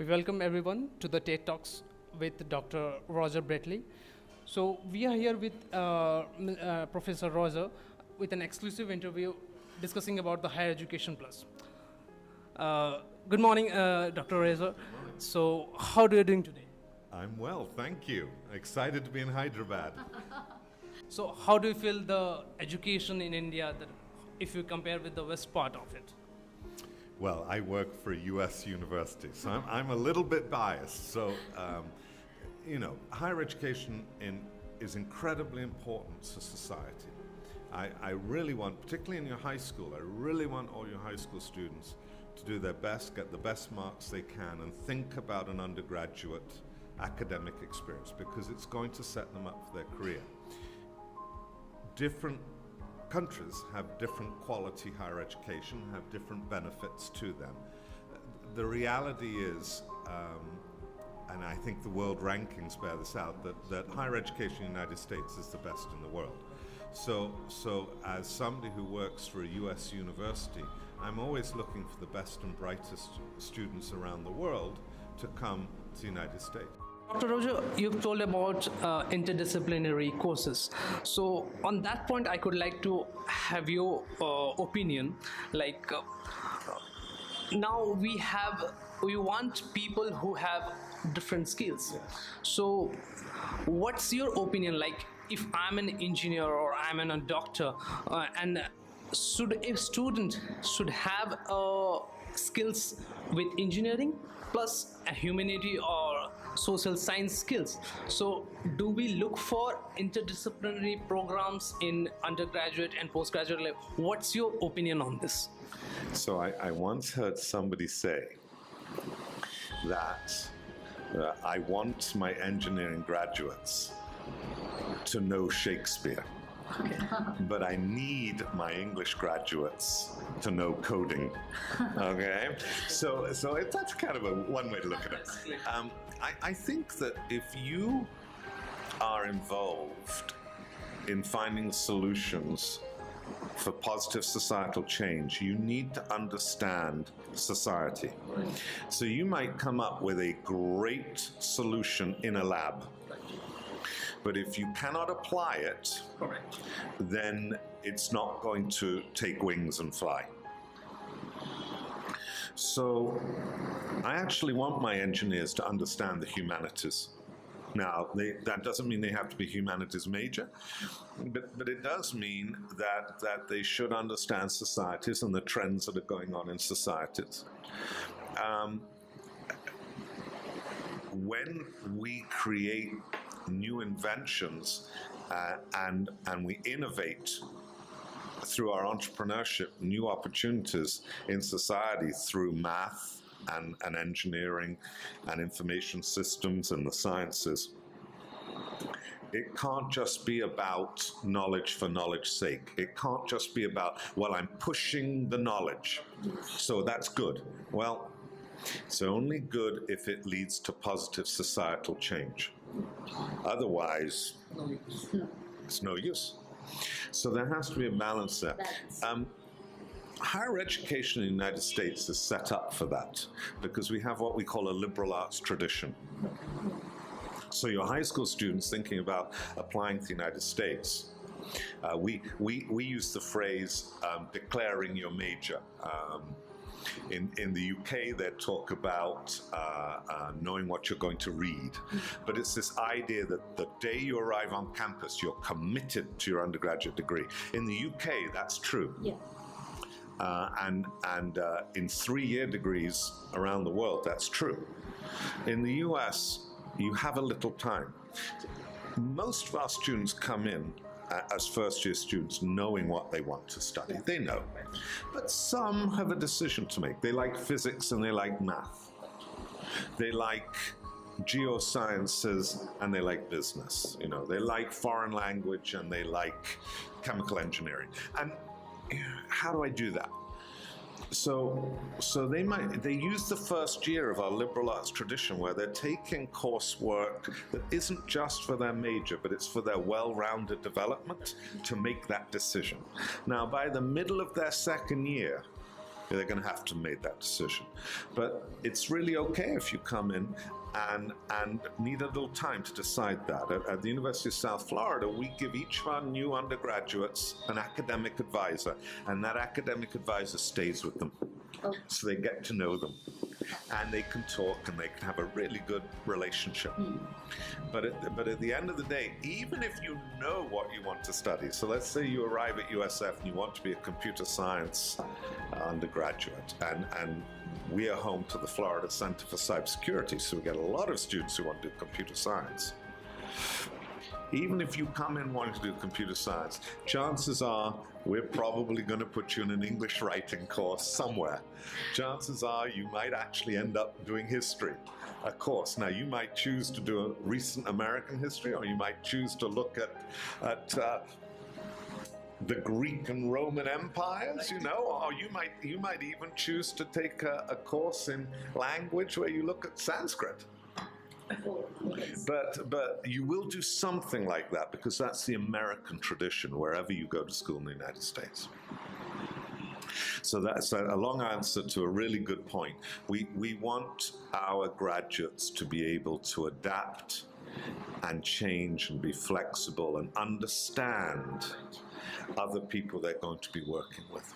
We welcome everyone to the TED Talks with Dr. Roger Brindley. So we are here with Professor Roger with an exclusive interview discussing about the Higher Education Plus. Good morning, Dr. Roger. So how are you doing today? I'm well, thank you. Excited to be in Hyderabad. So how do you feel the education in India, if you compare with the west part of it? Well, I work for a US university, so I'm a little bit biased. So, higher education is incredibly important to society. I really want, particularly in your high school, I really want all your high school students to do their best, get the best marks they can, and think about an undergraduate academic experience because it's going to set them up for their career. Different countries have different quality higher education, have different benefits to them. The reality is, and I think the world rankings bear this out, that higher education in the United States is the best in the world. So as somebody who works for a US university, I'm always looking for the best and brightest students around the world to come to the United States. Dr. Roger, you've told about interdisciplinary courses. So on that point, I could like to have your opinion. Now we want people who have different skills. So what's your opinion? Like if I'm an engineer or I'm a doctor, and a student should have skills with engineering plus a humanity or social science skills. So do we look for interdisciplinary programs in undergraduate and postgraduate level? What's your opinion on this? So I once heard somebody say that I want my engineering graduates to know Shakespeare. But I need my English graduates to know coding. Okay, so that's kind of one way to look at it. I think that if you are involved in finding solutions for positive societal change, you need to understand society. So you might come up with a great solution in a lab. But if you cannot apply it, then it's not going to take wings and fly. So I actually want my engineers to understand the humanities. Now, that doesn't mean they have to be humanities major, but it does mean that they should understand societies and the trends that are going on in societies. When we create new inventions and we innovate through our entrepreneurship, new opportunities in society through math and engineering and information systems and the sciences. It can't just be about knowledge for knowledge's sake. It can't just be about, well, I'm pushing the knowledge, so that's good. Well, it's only good if it leads to positive societal change. Otherwise, it's no use. So there has to be a balance there. Higher education in the United States is set up for that because we have what we call a liberal arts tradition. So your high school students thinking about applying to the United States, we use the phrase declaring your major. In the UK, they talk about knowing what you're going to read. But it's this idea that the day you arrive on campus, you're committed to your undergraduate degree. In the UK, that's true. Yeah. And in 3-year degrees around the world, that's true. In the US, you have a little time. Most of our students come in as first-year students knowing what they want to study. They know. But some have a decision to make. They like physics and they like math. They like geosciences and they like business. They like foreign language and they like chemical engineering. And how do I do that? So they use the first year of our liberal arts tradition where they're taking coursework that isn't just for their major, but it's for their well-rounded development to make that decision. Now, by the middle of their second year, they're going to have to make that decision. But it's really okay if you come in and need a little time to decide that. At the University of South Florida, we give each of our new undergraduates an academic advisor, and that academic advisor stays with them. Oh. So they get to know them, and they can talk, and they can have a really good relationship. But at the end of the day, even if you know what you want to study, so let's say you arrive at USF and you want to be a computer science undergraduate, and we are home to the Florida Center for Cybersecurity, so we get a lot of students who want to do computer science. Even if you come in wanting to do computer science, chances are we're probably going to put you in an English writing course somewhere. Chances are you might actually end up doing history, a course. Now, you might choose to do a recent American history, or you might choose to look at the Greek and Roman empires, or you might even choose to take a course in language where you look at Sanskrit. But you will do something like that, because that's the American tradition wherever you go to school in the United States. So that's a long answer to a really good point. We want our graduates to be able to adapt and change and be flexible and understand other people they're going to be working with.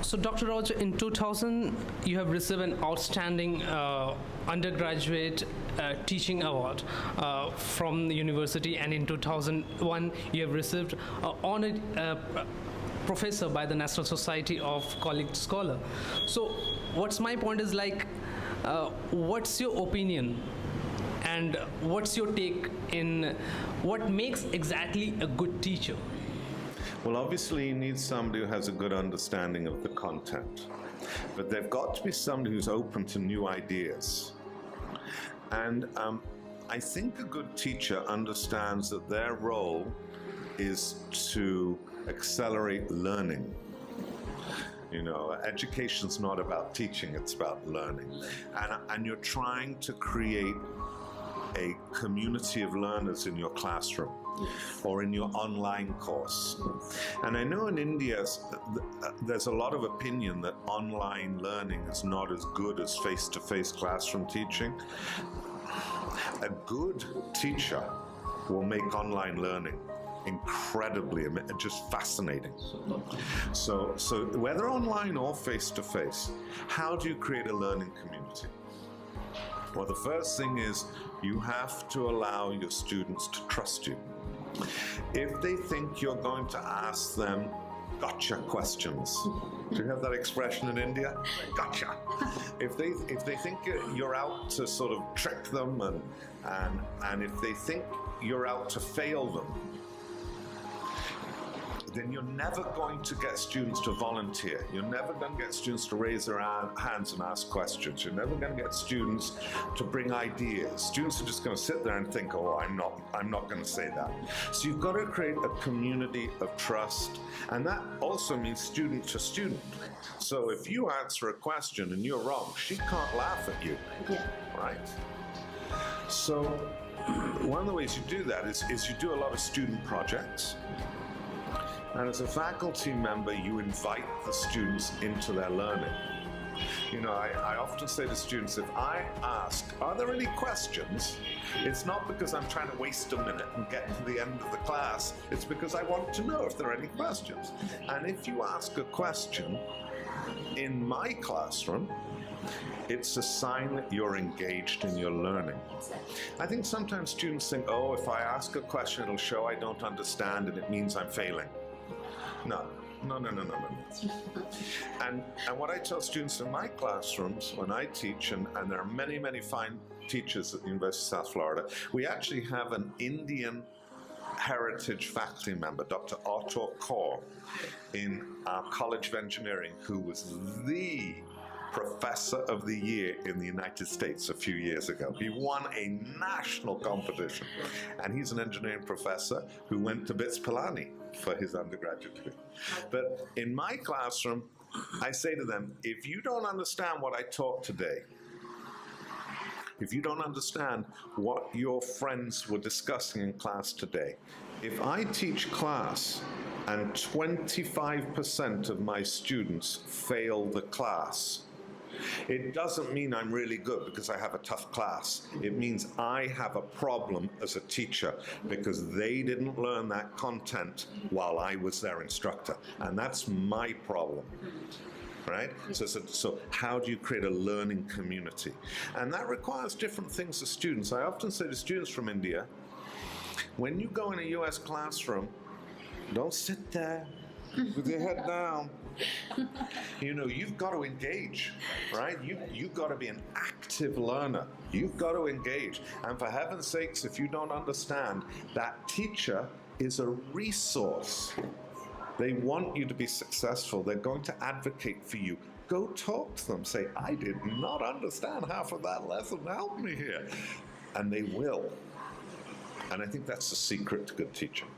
So, Dr. Roger, in 2000, you have received an outstanding undergraduate teaching award from the university, and in 2001, you have received an honored professor by the National Society of College Scholar. So, what's my point is what's your opinion, and what's your take in what makes exactly a good teacher? Well, obviously, you need somebody who has a good understanding of the content, but they've got to be somebody who's open to new ideas. And I think a good teacher understands that their role is to accelerate learning. Education's not about teaching, it's about learning. And you're trying to create a community of learners in your classroom or in your online course. And I know in India, there's a lot of opinion that online learning is not as good as face-to-face classroom teaching. A good teacher will make online learning incredibly, just fascinating. So whether online or face-to-face, how do you create a learning community? Well, the first thing is you have to allow your students to trust you. If they think you're going to ask them gotcha questions, do you have that expression in India? Gotcha. If they think you're out to sort of trick them, and if they think you're out to fail them, then you're never going to get students to volunteer. You're never going to get students to raise their hands and ask questions. You're never going to get students to bring ideas. Students are just going to sit there and think, oh, I'm not going to say that. So you've got to create a community of trust, and that also means student to student. So if you answer a question and you're wrong, she can't laugh at you, right? So one of the ways you do that is you do a lot of student projects. And as a faculty member, you invite the students into their learning. I often say to students, if I ask, are there any questions? It's not because I'm trying to waste a minute and get to the end of the class. It's because I want to know if there are any questions. And if you ask a question in my classroom, it's a sign that you're engaged in your learning. I think sometimes students think, oh, if I ask a question, it'll show I don't understand and it means I'm failing. No. And what I tell students in my classrooms when I teach, and there are many, many fine teachers at the University of South Florida, we actually have an Indian heritage faculty member, Dr. Artur Kaur, in our College of Engineering, who was the Professor of the Year in the United States a few years ago. He won a national competition, and he's an engineering professor who went to BITS Pilani for his undergraduate degree. But in my classroom, I say to them, if you don't understand what I taught today, if you don't understand what your friends were discussing in class today, if I teach class and 25% of my students fail the class, it doesn't mean I'm really good because I have a tough class. It means I have a problem as a teacher because they didn't learn that content while I was their instructor. And that's my problem. Right? So how do you create a learning community? And that requires different things to students. I often say to students from India, when you go in a US classroom, don't sit there with your head down. You know, you've got to engage, right? You've got to be an active learner. You've got to engage. And for heaven's sakes, if you don't understand, that teacher is a resource. They want you to be successful. They're going to advocate for you. Go talk to them. Say, I did not understand half of that lesson. Help me here. And they will. And I think that's the secret to good teaching.